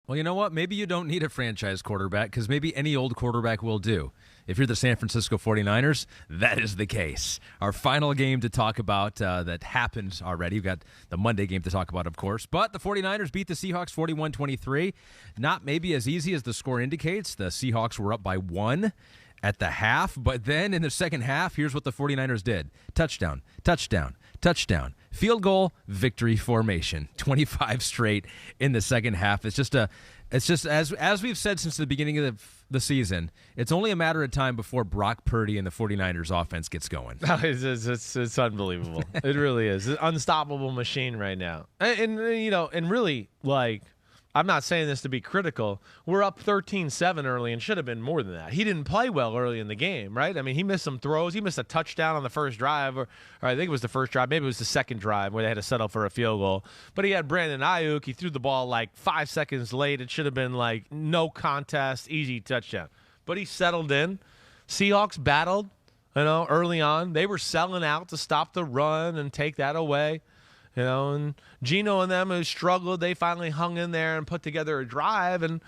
Well, you know what? Maybe you don't need a franchise quarterback because maybe any old quarterback will do. If you're the San Francisco 49ers, that is the case. Our final game to talk about that happened already. We've got the Monday game to talk about, of course. But the 49ers beat the Seahawks 41-23. Not maybe as easy as the score indicates. The Seahawks were up by 1 at the half. But then in the second half, here's what the 49ers did. Touchdown, touchdown, touchdown. Field goal, victory formation. 25 straight in the second half. It's just as we've said since the beginning of the season, it's only a matter of time before Brock Purdy and the 49ers offense gets going. It's unbelievable. It really is. It's an unstoppable machine right now. And really, like, I'm not saying this to be critical. We're up 13-7 early and should have been more than that. He didn't play well early in the game, right? I mean, he missed some throws. He missed a touchdown on the first drive, or I think it was the first drive. Maybe it was the second drive where they had to settle for a field goal. But he had Brandon Ayuk. He threw the ball like 5 seconds late. It should have been like no contest, easy touchdown. But he settled in. Seahawks battled, early on. They were selling out to stop the run and take that away. And Gino and them who struggled, they finally hung in there and put together a drive and,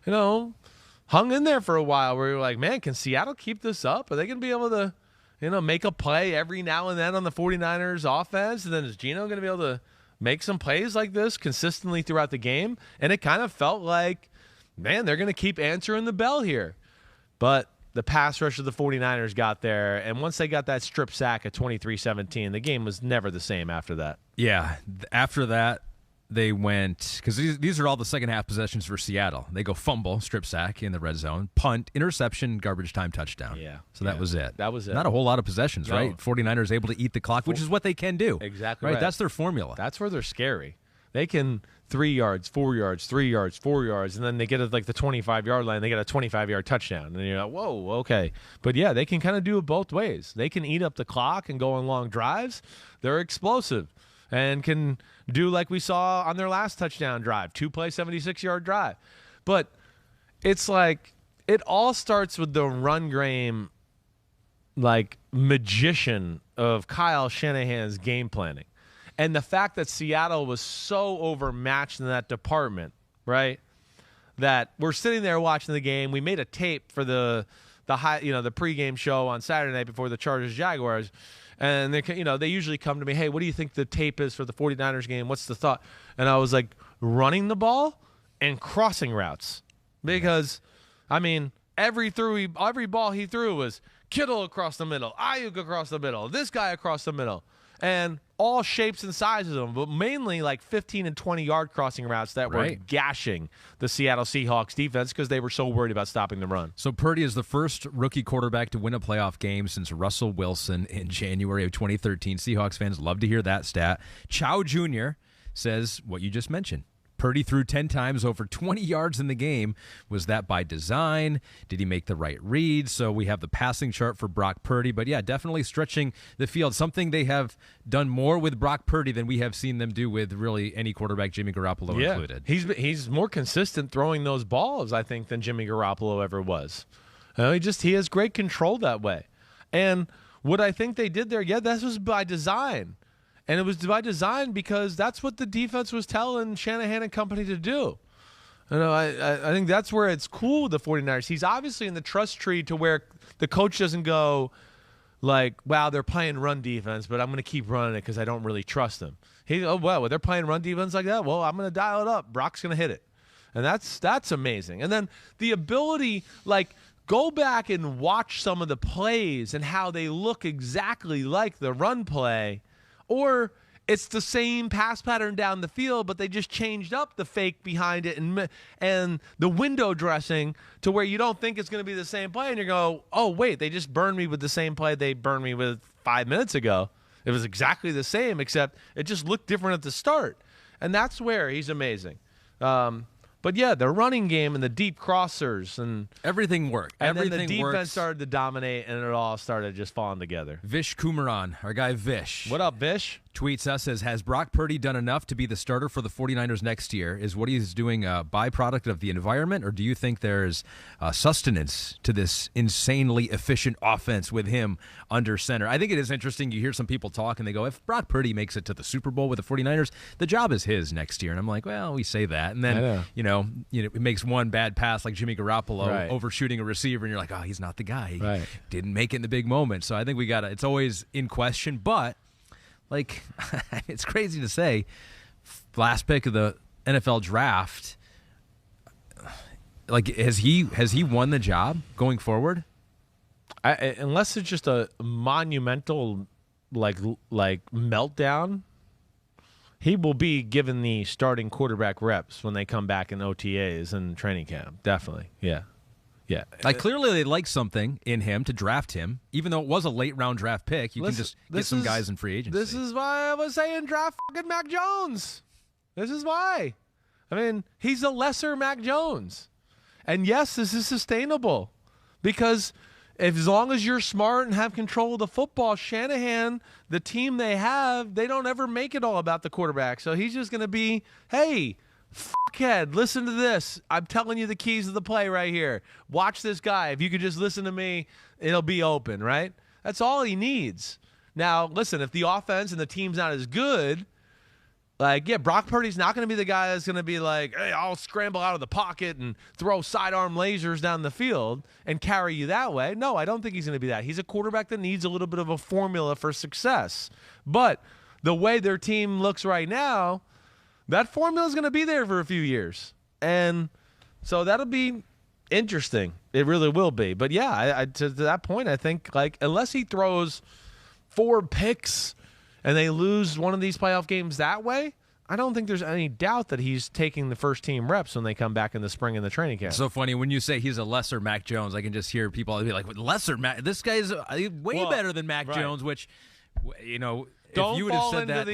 hung in there for a while where you're like, man, can Seattle keep this up? Are they going to be able to, make a play every now and then on the 49ers offense? And then is Gino going to be able to make some plays like this consistently throughout the game? And it kind of felt like, man, they're going to keep answering the bell here. But the pass rush of the 49ers got there, and once they got that strip sack at 23-17, the game was never the same after that. Yeah, after that, they went, because these are all the second half possessions for Seattle. They go fumble, strip sack in the red zone, punt, interception, garbage time, touchdown. Yeah. So that was it. That was it. Not a whole lot of possessions, right? 49ers able to eat the clock, which is what they can do. Exactly right. That's their formula. That's where they're scary. They can 3 yards, 4 yards, 3 yards, 4 yards, and then they get it like the 25-yard line. They get a 25-yard touchdown. And you're like, whoa, okay. But, yeah, they can kind of do it both ways. They can eat up the clock and go on long drives. They're explosive and can do like we saw on their last touchdown drive, 2-play, 76-yard drive. But it's like it all starts with the run game, like, magician of Kyle Shanahan's game planning. And the fact that Seattle was so overmatched in that department, right? That we're sitting there watching the game. We made a tape for the pregame show on Saturday night before the Chargers-Jaguars. And they usually come to me, hey, what do you think the tape is for the 49ers game? What's the thought? And I was like, running the ball and crossing routes. Because, I mean, every ball he threw was Kittle across the middle, Ayuk across the middle, this guy across the middle. And all shapes and sizes of them, but mainly like 15 and 20-yard crossing routes that were gashing the Seattle Seahawks defense because they were so worried about stopping the run. So Purdy is the first rookie quarterback to win a playoff game since Russell Wilson in January of 2013. Seahawks fans love to hear that stat. Chow Jr. says what you just mentioned. Purdy threw 10 times over 20 yards in the game. Was that by design? Did he make the right read? So we have the passing chart for Brock Purdy. But, yeah, definitely stretching the field, something they have done more with Brock Purdy than we have seen them do with really any quarterback, Jimmy Garoppolo included. He's more consistent throwing those balls, I think, than Jimmy Garoppolo ever was. He has great control that way. And what I think they did there, that was by design. And it was by design because that's what the defense was telling Shanahan and company to do. I think that's where it's cool with the 49ers. He's obviously in the trust tree to where the coach doesn't go like, wow, they're playing run defense, but I'm going to keep running it because I don't really trust them. They're playing run defense like that? Well, I'm going to dial it up. Brock's going to hit it. And that's amazing. And then the ability, like, go back and watch some of the plays and how they look exactly like the run play. Or it's the same pass pattern down the field, but they just changed up the fake behind it and the window dressing to where you don't think it's going to be the same play. And you go, oh, wait, they just burned me with the same play they burned me with 5 minutes ago. It was exactly the same, except it just looked different at the start. And that's where he's amazing. But, yeah, the running game and the deep crossers and everything worked. And everything then the defense works. Started to dominate, and it all started just falling together. Vish Kumaran, our guy Vish. What up, Vish? tweets us, says, has Brock Purdy done enough to be the starter for the 49ers next year? Is what he's doing a byproduct of the environment, or do you think there's sustenance to this insanely efficient offense with him under center? I think it is interesting. You hear some people talk, and they go, if Brock Purdy makes it to the Super Bowl with the 49ers, the job is his next year. And I'm like, well, we say that. And then, it makes one bad pass like Jimmy Garoppolo overshooting a receiver, and you're like, oh, he's not the guy. He didn't make it in the big moment. So I think it's always in question, but like, it's crazy to say, last pick of the NFL draft. Like, has he won the job going forward? Unless it's just a monumental like meltdown, he will be given the starting quarterback reps when they come back in OTAs and training camp. Definitely, yeah. Like, clearly they like something in him to draft him, even though it was a late round draft pick. You can just get some guys in free agency. This is why I was saying draft fucking Mac Jones. This is why. I mean, he's a lesser Mac Jones. And yes, this is sustainable because as long as you're smart and have control of the football, Shanahan, the team they have, they don't ever make it all about the quarterback. So he's just going to be, hey, fuckhead, listen to this. I'm telling you the keys of the play right here. Watch this guy. If you could just listen to me, it'll be open, right? That's all he needs. Now, listen, if the offense and the team's not as good, Brock Purdy's not going to be the guy that's going to be like, hey, I'll scramble out of the pocket and throw sidearm lasers down the field and carry you that way. No, I don't think he's going to be that. He's a quarterback that needs a little bit of a formula for success. But the way their team looks right now, that formula is going to be there for a few years. And so that'll be interesting. It really will be. But, yeah, to that point, I think, unless he throws 4 picks and they lose one of these playoff games that way, I don't think there's any doubt that he's taking the first-team reps when they come back in the spring in the training camp. It's so funny. When you say he's a lesser Mac Jones, I can just hear people be like, lesser Mac? This guy's way better than Mac Jones, which, Don't if you would have said that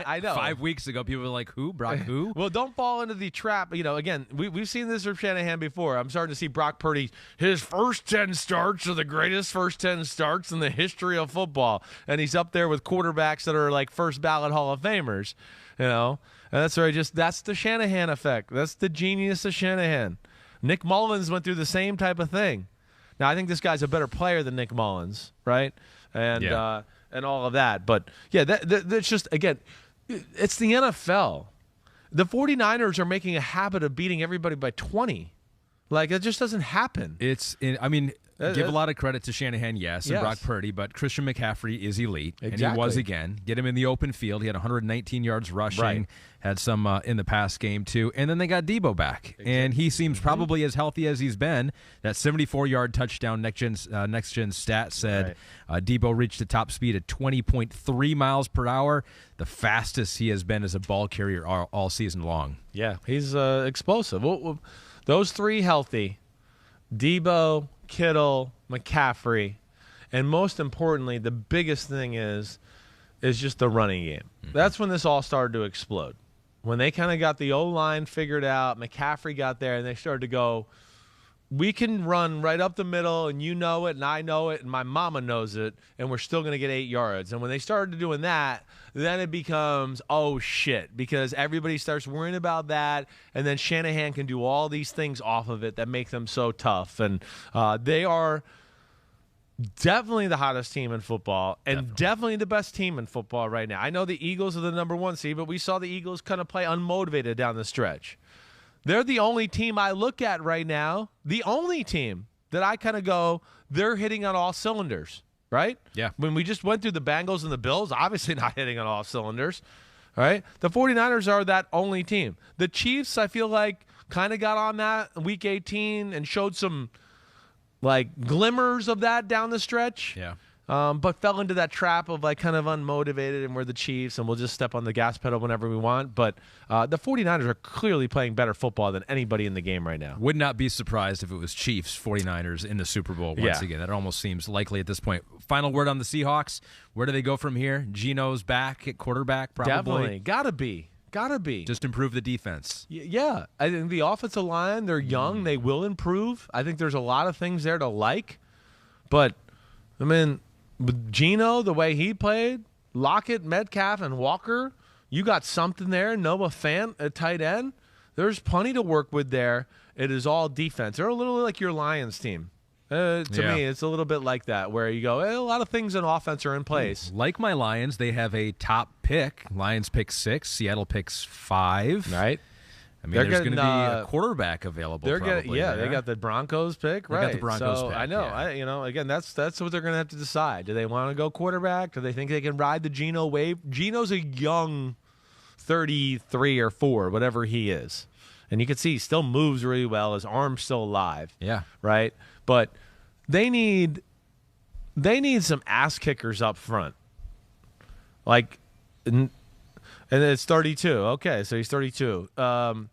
I know. 5 weeks ago, people were like, who? Brock who? Well, don't fall into the trap. Again, we've seen this from Shanahan before. I'm starting to see Brock Purdy, his first 10 starts are the greatest first 10 starts in the history of football. And he's up there with quarterbacks that are like first ballot Hall of Famers, And that's that's the Shanahan effect. That's the genius of Shanahan. Nick Mullins went through the same type of thing. Now, I think this guy's a better player than Nick Mullins, right? And all of that. But, yeah, that's just, again, it's the NFL. The 49ers are making a habit of beating everybody by 20. It just doesn't happen. Give a lot of credit to Shanahan, yes, and Brock Purdy, but Christian McCaffrey is elite, and he was again. Get him in the open field. He had 119 yards rushing, had some in the pass game too, and then they got Debo back, and he seems probably as healthy as he's been. That 74-yard touchdown next gen stat said Debo reached the top speed at 20.3 miles per hour, the fastest he has been as a ball carrier all season long. Yeah, he's explosive. Those 3 healthy, Debo, Kittle, McCaffrey, and most importantly, the biggest thing is just the running game. That's when this all started to explode. When they kind of got the O-line figured out, McCaffrey got there, and they started to go, we can run right up the middle, and you know it, and I know it, and my mama knows it, and we're still going to get 8 yards. And when they started doing that, then it becomes, oh, shit, because everybody starts worrying about that, and then Shanahan can do all these things off of it that make them so tough. And they are definitely the hottest team in football and definitely the best team in football right now. I know the Eagles are the number 1 seed, but we saw the Eagles kind of play unmotivated down the stretch. They're the only team I look at right now, the only team that I kind of go, they're hitting on all cylinders, right? Yeah. When we just went through the Bengals and the Bills, obviously not hitting on all cylinders, right? The 49ers are that only team. The Chiefs, I feel like, kind of got on that in Week 18 and showed some, glimmers of that down the stretch. Yeah. But fell into that trap of kind of unmotivated, and we're the Chiefs and we'll just step on the gas pedal whenever we want. But the 49ers are clearly playing better football than anybody in the game right now. Would not be surprised if it was Chiefs 49ers in the Super Bowl once again. That almost seems likely at this point. Final word on the Seahawks. Where do they go from here? Geno's back at quarterback probably. Definitely. Gotta be. Just improve the defense. Yeah. I think the offensive line, they're young. They will improve. I think there's a lot of things there to like. But, with Geno, the way he played, Lockett, Metcalf, and Walker, you got something there. Noah Fant at tight end. There's plenty to work with there. It is all defense. They're a little like your Lions team. To me, it's a little bit like that, where you go, a lot of things in offense are in place. Like my Lions, they have a top pick. Lions pick 6, Seattle picks 5. Right. I mean, there's going to be a quarterback available. They got the Broncos pick, right? They got the Broncos pick. I know. Again, that's what they're going to have to decide. Do they want to go quarterback? Do they think they can ride the Geno wave? Geno's a young 33 or 4, whatever he is. And you can see he still moves really well. His arm's still alive. Yeah. Right? But they need some ass kickers up front. Like, and it's 32. Okay, so he's 32.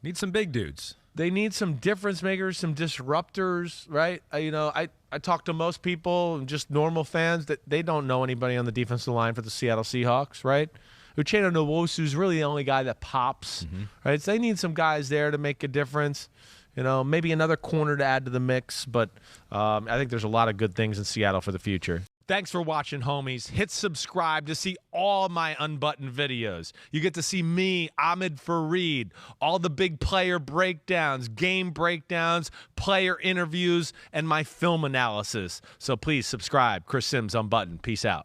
Need some big dudes. They need some difference makers, some disruptors, right? I talk to most people, just normal fans, that they don't know anybody on the defensive line for the Seattle Seahawks, right? Uchenna Nwosu is really the only guy that pops, right? So they need some guys there to make a difference. Maybe another corner to add to the mix, but I think there's a lot of good things in Seattle for the future. Thanks for watching, homies. Hit subscribe to see all my unbuttoned videos. You get to see me, Ahmed Fareed, all the big player breakdowns, game breakdowns, player interviews, and my film analysis. So please subscribe. Chris Simms Unbuttoned. Peace out.